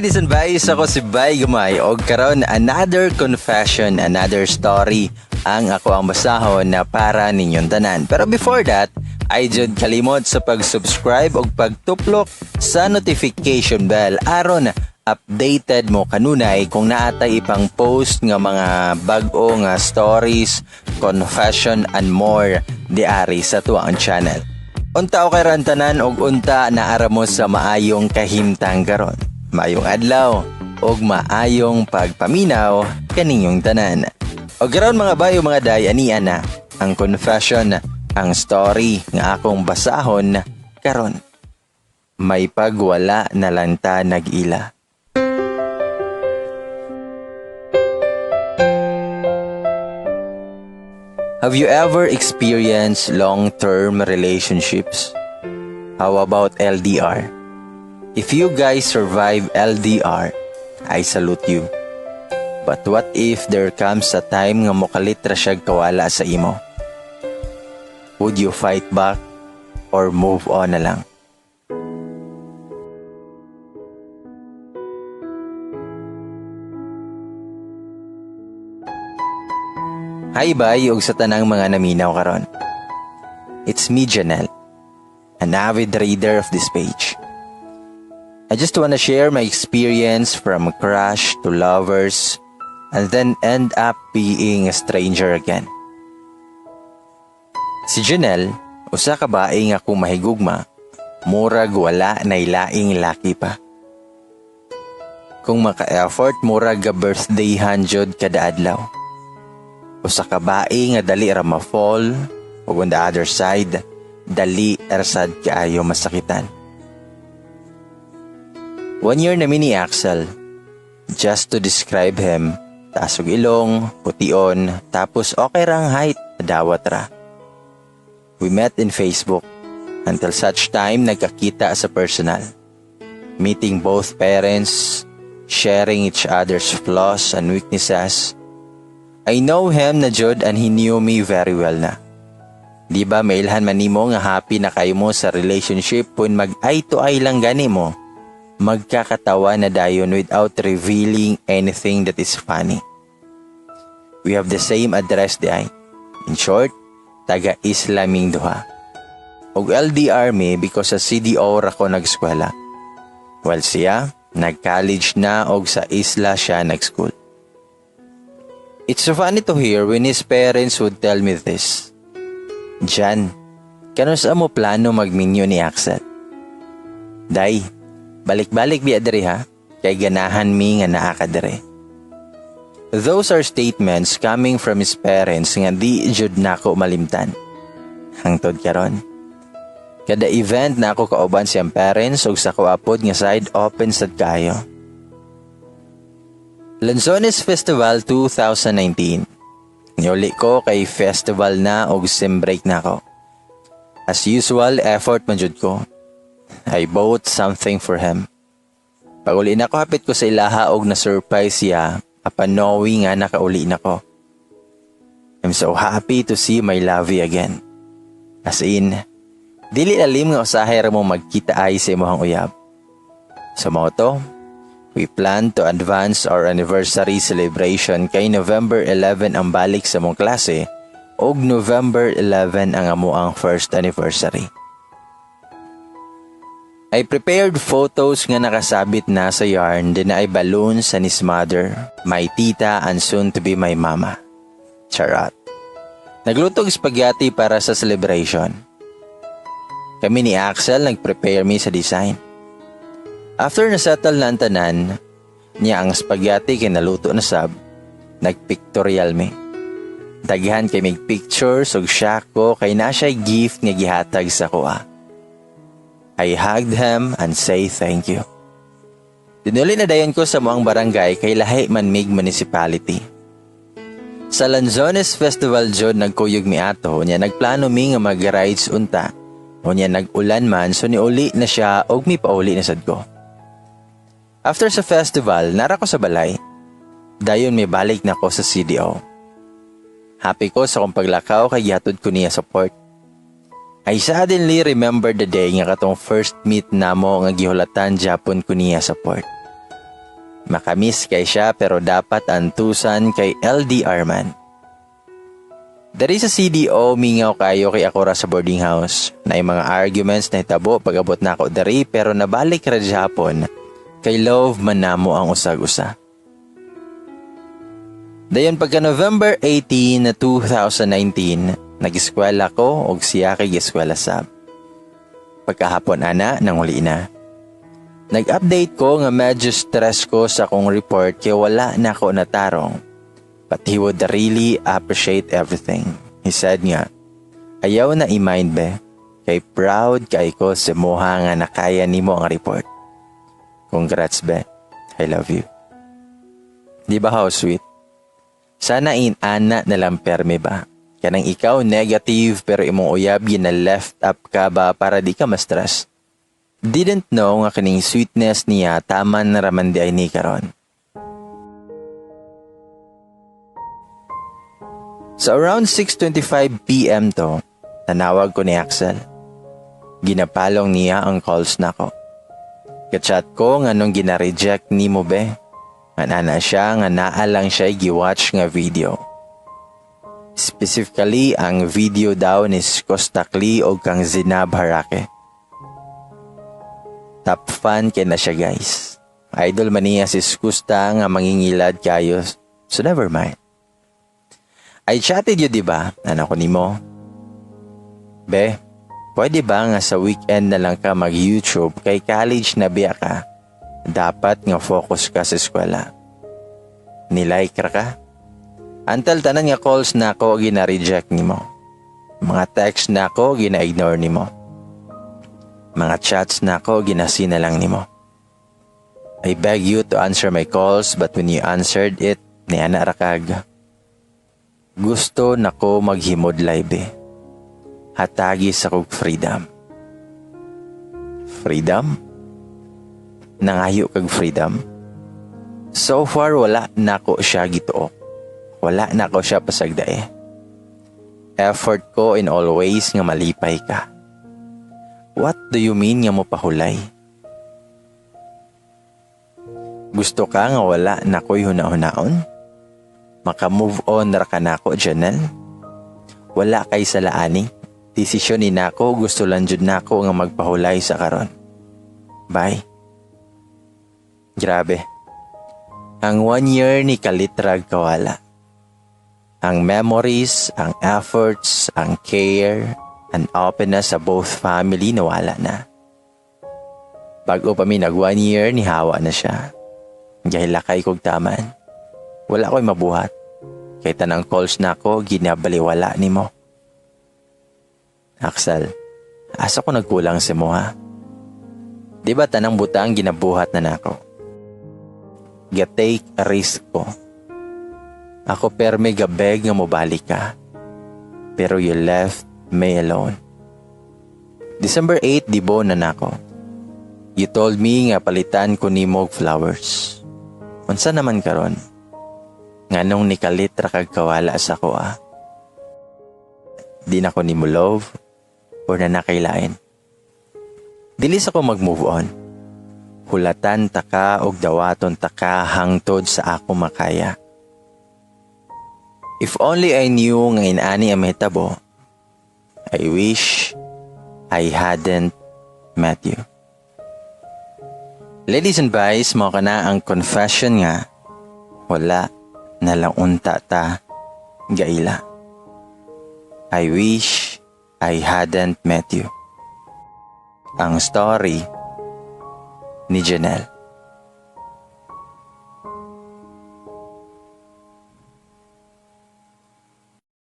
ladies and boys, ako si Bay Gamay og karon another confession, another story ang ako ang basahon na para ninyong tanan. Pero before that, ay jud kalimot sa pag-subscribe og pagtuplok sa notification bell aron updated mo kanunay kung naatay ipang post nga mga bag-o nga stories, confession and more diari sa tuwang channel. Unta o kay rantanan og unta naara mo sa maayong kahimtang karon. Maayong adlaw og maayong pagpaminaw kaninyong tanan. O karon mga bayo mga day anian na ang confession, ang story nga akong basahon karon. May pagwala na lang ta nag-ila. Have you ever experienced long-term relationships? How about LDR? If you guys survive LDR, I salute you. But what if there comes a time nga mokalitra siya kawala sa imo? Would you fight back or move on na lang? Hi bye og sa tanang mga naminaw karon. It's me Janelle, an avid reader of this page. I just wanna share my experience from crush to lovers and then end up being a stranger again. Si Janelle, usa ka bae nga kung mahigugma, murag wala na ilaing laki pa. Kung maka-effort, murag ga birthday hanjod kada adlaw. Usa ka bae nga dali ra ma-fall, ug on the other side, dali ra sad kaayo masakitan. 1 year namin ni Axel. Just to describe him, taas og ilong, pution, tapos okay rang height, dawat ra. We met in Facebook until such time nagkakita sa personal. Meeting both parents, sharing each other's flaws and weaknesses. I know him na jud and he knew me very well na. Di ba mailhan man nimo nga happy na kayo mo sa relationship kung mag-eye to eye lang gani mo? Magkakatawa na dayon without revealing anything that is funny. We have the same address di ay. In short, taga-Islaming duha. Og LDR me because sa CDO ra ko nag-eskwela. While siya, nag-college na og sa isla siya nag-school. It's so funny to hear when his parents would tell me this. Jan, kanus mo plano magminyo ni Axel? Day, balik-balik biya diri ha, kay ganahan mi nga naa ka diri. Those are statements coming from his parents nga di jud nako malimtan. Hangtod karon. Kada event na ako kauban siyang parents ug sa kuapod nga side open sad kayo. Lanzones Festival 2019. Niuli ko kay festival na og sim break na ako. As usual, effort man jud ko. I bought something for him. Pag-uli na ko, hapit ko sa ilaha og na-surprise siya upon knowing nga nakauli na ko. I'm so happy to see my lovey again. As in, dili lalim nga usahay ra mo magkita ay sa imong uyab. Sa mga to, we plan to advance our anniversary celebration kay November 11 ang balik sa mong klase ug November 11 ang amuang first anniversary. I prepared photos nga nakasabit na sa yarn din ay balloons and his mother, my tita and soon to be my mama. Charot. Naglutog spaghetti para sa celebration. Kami ni Axel nag-prepare me sa design. After nasettle na ang tanan, niya ang spaghetti kinaluto na sab, nagpictorial me. Daghan kay mig pictures ug syako kay na siya gift nga gihatag sa kuha. I hugged him and say thank you. Dinuli na dayon ko sa moang barangay kay lahi man mig municipality. Sa Lanzones Festival jud nagkuyog mi ato, niya nagplano mi nga mag-rides unta. O niya nag-ulan man so niuli na siya og mi pauli na sad ko. After sa festival, nara ko sa balay. Dayon may balik na ko sa CDO. Happy ko sa kong paglakaw kay gihatod ko niya sa port. I suddenly remember the day nga katong first meet namo nga gihulatan Japon ko niya sa port. Makamis kay siya pero dapat antusan kay LDR man. Dari sa CDO, mingaw kayo kay ako ra sa boarding house. Na yung mga arguments na hitabo pag-abot na ako dari pero nabalik ra Japon kay love man namo ang usag-usa. Dayon pagka November 18, 2019, nag-eskwela ko og siya kay eskwela sab. Pagkahapon ana nang uli na. Nag-update ko nga medyo stress ko sa kong report kaya wala na ako natarong. But he would really appreciate everything. He said nga, ayaw na i-mind be, kay proud kay ko sa moha nga nakaya nimo ang report. Congrats be, I love you. Di ba how sweet? Sana in-ana na lang perme ba? Kanang ikaw negative pero imong uyab na left up ka ba para di ka ma-stress? Didn't know nga kaning sweetness niya taman na raman di ay ni karon. So around 6:25 PM to, tanawag ko ni Axel. Ginapalong niya ang calls nako. Kachat ko nga nung gina-reject ni mo be. Nga siya nga naalang siya gi-watch nga video. Specifically ang video daw ni Kostakli o kang Zinab Harake. Top fan kay na siya guys. Idol man niya si Skusta nga mangingilad kayo. So never mind. I chatted you diba? Ano ko nimo? Be, pwede ba nga sa weekend na lang ka mag-YouTube kay college na biya ka? Dapat nga focus ka sa eskwela. Nilike ra ka? Antal tanan nga calls na ako gina-reject nimo. Mga text na ako gina-ignore nimo. Mga chats na ako ginasina lang nimo. I beg you to answer my calls but when you answered it, niana rakag. Gusto nako maghimodlay be. Hatagi sa kog freedom. Freedom? Nangayo kag freedom? So far wala nako siya gituo. Wala nako siya pasagdae. Effort ko in all ways nga malipay ka. What do you mean nga mo pahulay? Gusto ka nga wala na ko'y huna-hunaon? Maka-move on ra ka na ko, Janelle? Wala kay salaani? Desisyon ni nako gusto lang jud nako nga magpahulay sa karon. Bye. Grabe. Ang 1 year ni kalitrag kawala. Ang memories, ang efforts, ang care, and openness sa both family nawala na. Bago pa mi nag 1 year ni hawa na siya. Gahilakay kog taman. Wala ko'y mabuhat. Kay tanang calls na ako, ginabaliwala ni mo. Axel, asa ko nagkulang si mo ha? Di ba tanang butang ginabuhat na nako? Ga-take a risk ko. Ako perme gabeg nga mobalik ka. Pero you left me alone. December 8, dibo na nako. You told me nga palitan ko ni mog flowers. Unsa naman karon? Nganong nikalit ra kag kawala sa ko ah. Di na ko nimo love or na nakailain. Dili sa ko mag-move on. Hulatan taka og dawaton taka hangtod sa ako makaya. If only I knew nga inani ang mahitabo, I wish I hadn't met you. Ladies and boys, mo ka na ang confession nga, wala na lang unta ta gaila. I wish I hadn't met you. Ang story ni Janelle.